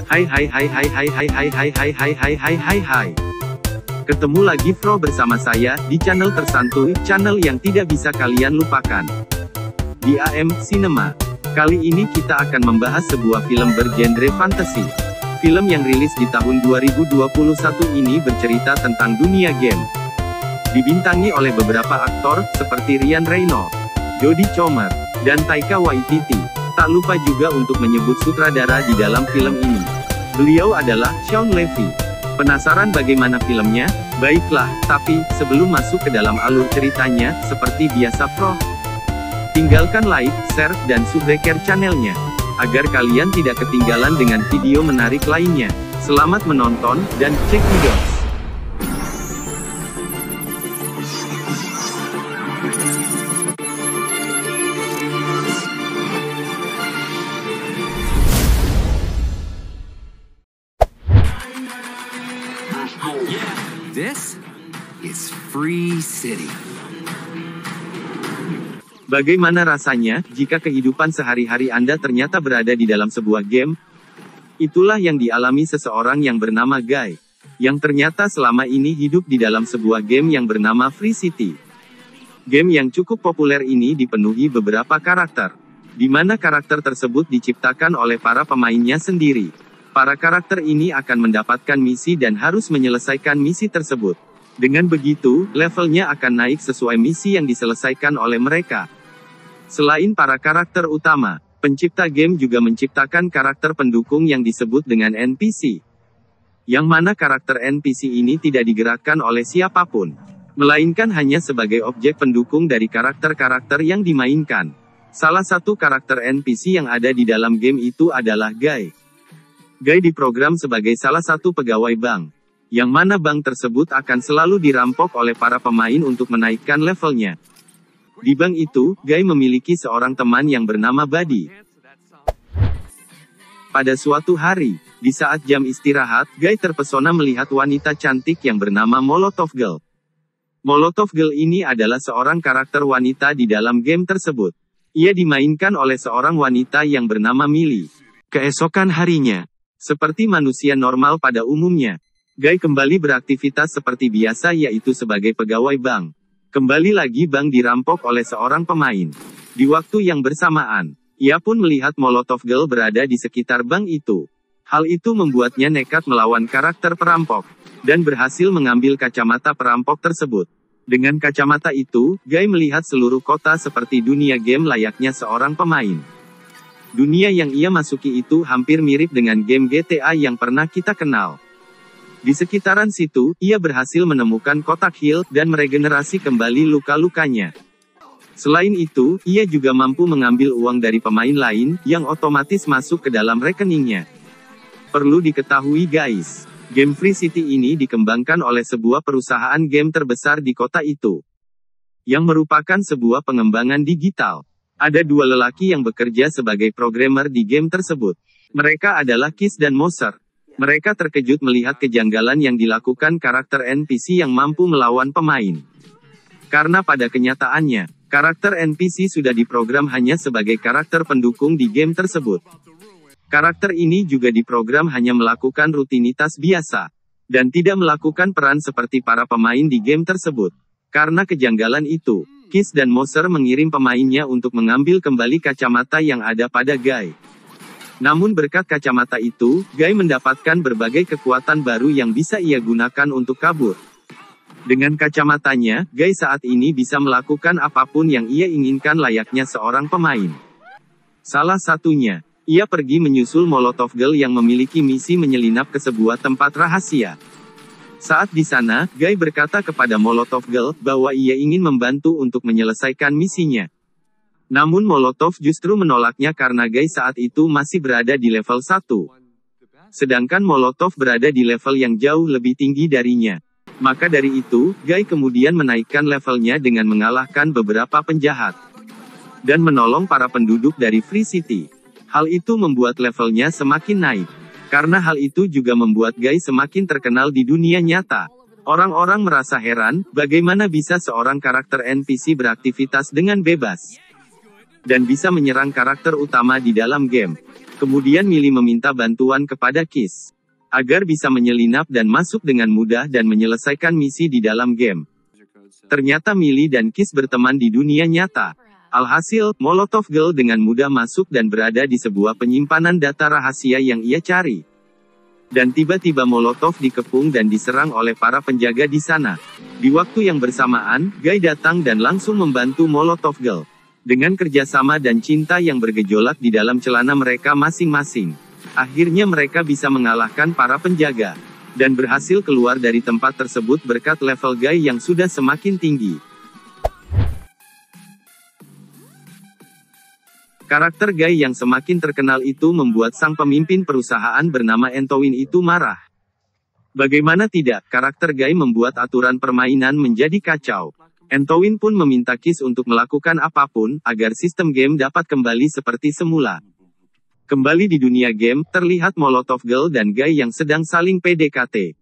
Hai hai hai hai hai hai hai hai hai hai hai hai hai hai. Ketemu lagi Bro bersama saya, di channel tersantuy, channel yang tidak bisa kalian lupakan. Di AM Cinema. Kali ini kita akan membahas sebuah film bergenre fantasi. Film yang rilis di tahun 2021 ini bercerita tentang dunia game. Dibintangi oleh beberapa aktor, seperti Ryan Reynolds, Jodie Comer, dan Taika Waititi. Tak lupa juga untuk menyebut sutradara di dalam film ini. Beliau adalah Shawn Levy. Penasaran bagaimana filmnya? Baiklah, tapi sebelum masuk ke dalam alur ceritanya, seperti biasa Bro, tinggalkan like, share, dan subscribe channelnya, agar kalian tidak ketinggalan dengan video menarik lainnya. Selamat menonton, dan check videos. This is Free City. Bagaimana rasanya, jika kehidupan sehari-hari Anda ternyata berada di dalam sebuah game? Itulah yang dialami seseorang yang bernama Guy, yang ternyata selama ini hidup di dalam sebuah game yang bernama Free City. Game yang cukup populer ini dipenuhi beberapa karakter, di mana karakter tersebut diciptakan oleh para pemainnya sendiri. Para karakter ini akan mendapatkan misi dan harus menyelesaikan misi tersebut. Dengan begitu, levelnya akan naik sesuai misi yang diselesaikan oleh mereka. Selain para karakter utama, pencipta game juga menciptakan karakter pendukung yang disebut dengan NPC. Yang mana karakter NPC ini tidak digerakkan oleh siapapun, melainkan hanya sebagai objek pendukung dari karakter-karakter yang dimainkan. Salah satu karakter NPC yang ada di dalam game itu adalah Guy. Guy diprogram sebagai salah satu pegawai bank, yang mana bank tersebut akan selalu dirampok oleh para pemain untuk menaikkan levelnya. Di bank itu, Guy memiliki seorang teman yang bernama Buddy. Pada suatu hari, di saat jam istirahat, Guy terpesona melihat wanita cantik yang bernama Molotov Girl. Molotov Girl ini adalah seorang karakter wanita di dalam game tersebut. Ia dimainkan oleh seorang wanita yang bernama Millie. Keesokan harinya, seperti manusia normal pada umumnya, Guy kembali beraktivitas seperti biasa, yaitu sebagai pegawai bank. Kembali lagi bank dirampok oleh seorang pemain. Di waktu yang bersamaan, ia pun melihat Molotov Girl berada di sekitar bank itu. Hal itu membuatnya nekat melawan karakter perampok, dan berhasil mengambil kacamata perampok tersebut. Dengan kacamata itu, Guy melihat seluruh kota seperti dunia game layaknya seorang pemain. Dunia yang ia masuki itu hampir mirip dengan game GTA yang pernah kita kenal. Di sekitaran situ, ia berhasil menemukan kotak heal, dan meregenerasi kembali luka-lukanya. Selain itu, ia juga mampu mengambil uang dari pemain lain, yang otomatis masuk ke dalam rekeningnya. Perlu diketahui guys, game Free City ini dikembangkan oleh sebuah perusahaan game terbesar di kota itu, yang merupakan sebuah pengembangan digital. Ada dua lelaki yang bekerja sebagai programmer di game tersebut. Mereka adalah Kiss dan Moser. Mereka terkejut melihat kejanggalan yang dilakukan karakter NPC yang mampu melawan pemain. Karena pada kenyataannya, karakter NPC sudah diprogram hanya sebagai karakter pendukung di game tersebut. Karakter ini juga diprogram hanya melakukan rutinitas biasa, dan tidak melakukan peran seperti para pemain di game tersebut. Karena kejanggalan itu, Kiss dan Moser mengirim pemainnya untuk mengambil kembali kacamata yang ada pada Guy. Namun berkat kacamata itu, Guy mendapatkan berbagai kekuatan baru yang bisa ia gunakan untuk kabur. Dengan kacamatanya, Guy saat ini bisa melakukan apapun yang ia inginkan layaknya seorang pemain. Salah satunya, ia pergi menyusul Molotov Girl yang memiliki misi menyelinap ke sebuah tempat rahasia. Saat di sana, Guy berkata kepada Molotov Girl bahwa ia ingin membantu untuk menyelesaikan misinya. Namun Molotov justru menolaknya karena Guy saat itu masih berada di level 1. Sedangkan Molotov berada di level yang jauh lebih tinggi darinya. Maka dari itu, Guy kemudian menaikkan levelnya dengan mengalahkan beberapa penjahat, dan menolong para penduduk dari Free City. Hal itu membuat levelnya semakin naik. Karena hal itu juga membuat Guy semakin terkenal di dunia nyata. Orang-orang merasa heran, bagaimana bisa seorang karakter NPC beraktivitas dengan bebas. dan bisa menyerang karakter utama di dalam game. Kemudian Millie meminta bantuan kepada Kiss agar bisa menyelinap dan masuk dengan mudah dan menyelesaikan misi di dalam game. Ternyata Millie dan Kiss berteman di dunia nyata. Alhasil, Molotov Girl dengan mudah masuk dan berada di sebuah penyimpanan data rahasia yang ia cari. Dan tiba-tiba Molotov dikepung dan diserang oleh para penjaga di sana. Di waktu yang bersamaan, Guy datang dan langsung membantu Molotov Girl. Dengan kerjasama dan cinta yang bergejolak di dalam celana mereka masing-masing, akhirnya mereka bisa mengalahkan para penjaga, dan berhasil keluar dari tempat tersebut berkat level Guy yang sudah semakin tinggi. Karakter Guy yang semakin terkenal itu membuat sang pemimpin perusahaan bernama Entowin itu marah. Bagaimana tidak, karakter Guy membuat aturan permainan menjadi kacau. Entowin pun meminta Kiss untuk melakukan apapun, agar sistem game dapat kembali seperti semula. Kembali di dunia game, terlihat Molotov Girl dan Guy yang sedang saling PDKT.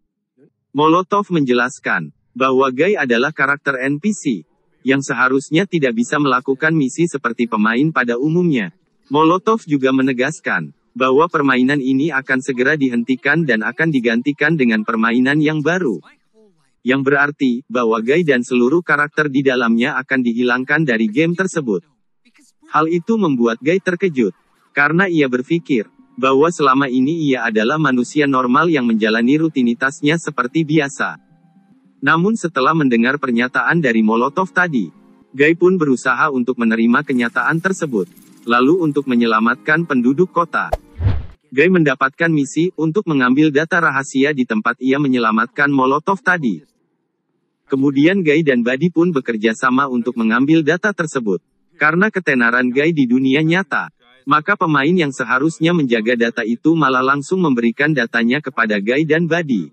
Molotov menjelaskan bahwa Guy adalah karakter NPC yang seharusnya tidak bisa melakukan misi seperti pemain pada umumnya. Molotov juga menegaskan bahwa permainan ini akan segera dihentikan dan akan digantikan dengan permainan yang baru. Yang berarti bahwa Guy dan seluruh karakter di dalamnya akan dihilangkan dari game tersebut. Hal itu membuat Guy terkejut, karena ia berpikir bahwa selama ini ia adalah manusia normal yang menjalani rutinitasnya seperti biasa. Namun setelah mendengar pernyataan dari Molotov tadi, Guy pun berusaha untuk menerima kenyataan tersebut. Lalu untuk menyelamatkan penduduk kota, Guy mendapatkan misi untuk mengambil data rahasia di tempat ia menyelamatkan Molotov tadi. Kemudian Guy dan Buddy pun bekerja sama untuk mengambil data tersebut. Karena ketenaran Guy di dunia nyata, maka pemain yang seharusnya menjaga data itu malah langsung memberikan datanya kepada Guy dan Buddy.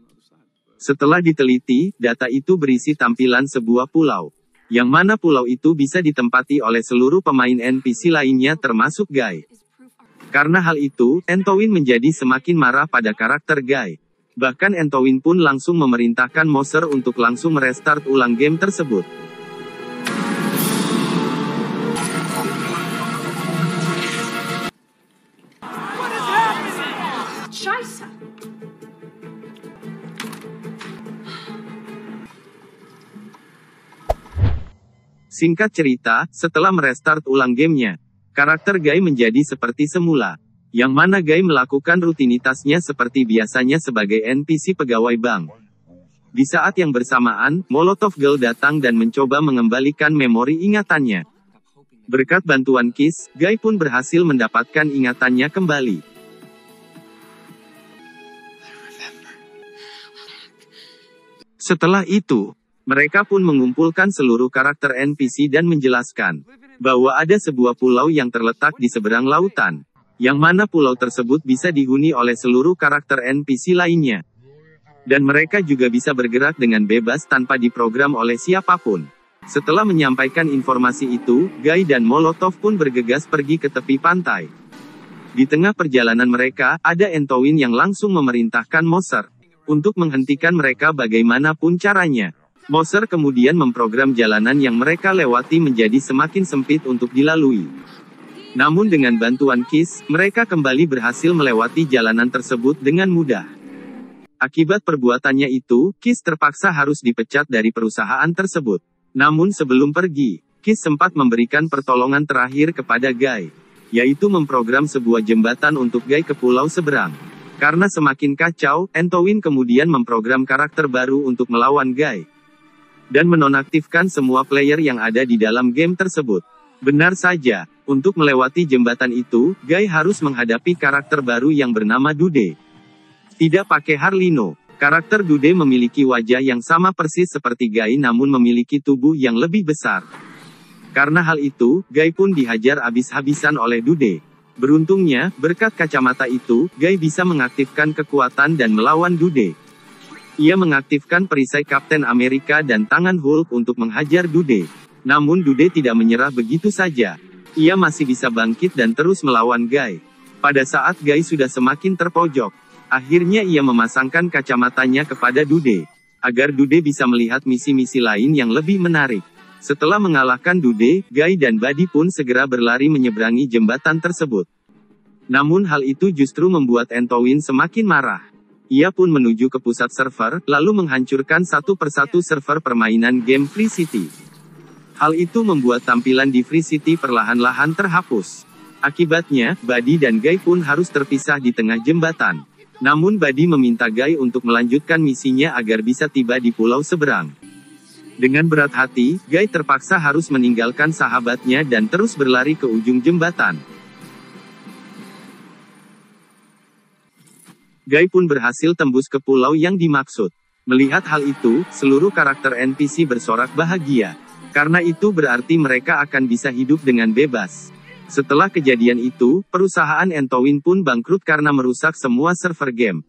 Setelah diteliti, data itu berisi tampilan sebuah pulau, yang mana pulau itu bisa ditempati oleh seluruh pemain NPC lainnya termasuk Guy. Karena hal itu, Entowin menjadi semakin marah pada karakter Guy. Bahkan Entowin pun langsung memerintahkan Moser untuk langsung merestart ulang game tersebut. Singkat cerita, setelah merestart ulang gamenya, karakter Guy menjadi seperti semula, yang mana Guy melakukan rutinitasnya seperti biasanya sebagai NPC pegawai bank. Di saat yang bersamaan, Molotov Girl datang dan mencoba mengembalikan memori ingatannya. Berkat bantuan Kiss, Guy pun berhasil mendapatkan ingatannya kembali. Setelah itu, mereka pun mengumpulkan seluruh karakter NPC dan menjelaskan bahwa ada sebuah pulau yang terletak di seberang lautan, yang mana pulau tersebut bisa dihuni oleh seluruh karakter NPC lainnya. Dan mereka juga bisa bergerak dengan bebas tanpa diprogram oleh siapapun. Setelah menyampaikan informasi itu, Guy dan Molotov pun bergegas pergi ke tepi pantai. Di tengah perjalanan mereka, ada Entowin yang langsung memerintahkan Moser untuk menghentikan mereka bagaimanapun caranya. Moser kemudian memprogram jalanan yang mereka lewati menjadi semakin sempit untuk dilalui. Namun dengan bantuan Kiss, mereka kembali berhasil melewati jalanan tersebut dengan mudah. Akibat perbuatannya itu, Kiss terpaksa harus dipecat dari perusahaan tersebut. Namun sebelum pergi, Kiss sempat memberikan pertolongan terakhir kepada Guy, yaitu memprogram sebuah jembatan untuk Guy ke pulau seberang. Karena semakin kacau, Entowin kemudian memprogram karakter baru untuk melawan Guy dan menonaktifkan semua player yang ada di dalam game tersebut. Benar saja, untuk melewati jembatan itu, Guy harus menghadapi karakter baru yang bernama Dude. Tidak pakai Harlino, karakter Dude memiliki wajah yang sama persis seperti Guy namun memiliki tubuh yang lebih besar. Karena hal itu, Guy pun dihajar habis-habisan oleh Dude. Beruntungnya, berkat kacamata itu, Guy bisa mengaktifkan kekuatan dan melawan Dude. Ia mengaktifkan perisai Kapten Amerika dan tangan Hulk untuk menghajar Dude. Namun Dude tidak menyerah begitu saja. Ia masih bisa bangkit dan terus melawan Guy. Pada saat Guy sudah semakin terpojok, akhirnya ia memasangkan kacamatanya kepada Dude, agar Dude bisa melihat misi-misi lain yang lebih menarik. Setelah mengalahkan Dude, Guy dan Buddy pun segera berlari menyeberangi jembatan tersebut. Namun hal itu justru membuat Entowin semakin marah. Ia pun menuju ke pusat server, lalu menghancurkan satu persatu server permainan game Free City. Hal itu membuat tampilan di Free City perlahan-lahan terhapus. Akibatnya, Buddy dan Guy pun harus terpisah di tengah jembatan. Namun Buddy meminta Guy untuk melanjutkan misinya agar bisa tiba di pulau seberang. Dengan berat hati, Guy terpaksa harus meninggalkan sahabatnya dan terus berlari ke ujung jembatan. Guy pun berhasil tembus ke pulau yang dimaksud. Melihat hal itu, seluruh karakter NPC bersorak bahagia. Karena itu berarti mereka akan bisa hidup dengan bebas. Setelah kejadian itu, perusahaan Entowin pun bangkrut karena merusak semua server game.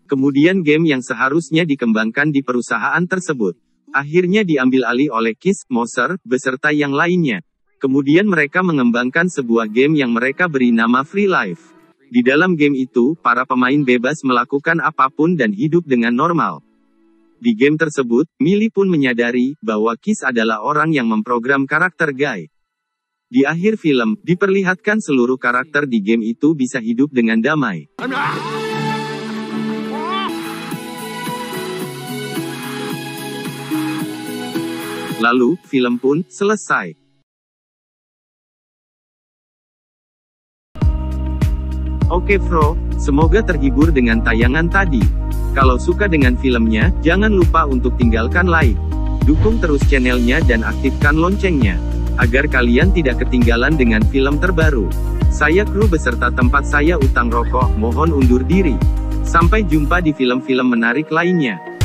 Kemudian game yang seharusnya dikembangkan di perusahaan tersebut akhirnya diambil alih oleh Kiss, Moser, beserta yang lainnya. Kemudian mereka mengembangkan sebuah game yang mereka beri nama Free Life. Di dalam game itu, para pemain bebas melakukan apapun dan hidup dengan normal. Di game tersebut, Millie pun menyadari bahwa Kiss adalah orang yang memprogram karakter Guy. Di akhir film, diperlihatkan seluruh karakter di game itu bisa hidup dengan damai. Lalu, film pun selesai. Oke bro, semoga terhibur dengan tayangan tadi. Kalau suka dengan filmnya, jangan lupa untuk tinggalkan like. Dukung terus channelnya dan aktifkan loncengnya, agar kalian tidak ketinggalan dengan film terbaru. Saya kru beserta tempat saya utang rokok, mohon undur diri. Sampai jumpa di film-film menarik lainnya.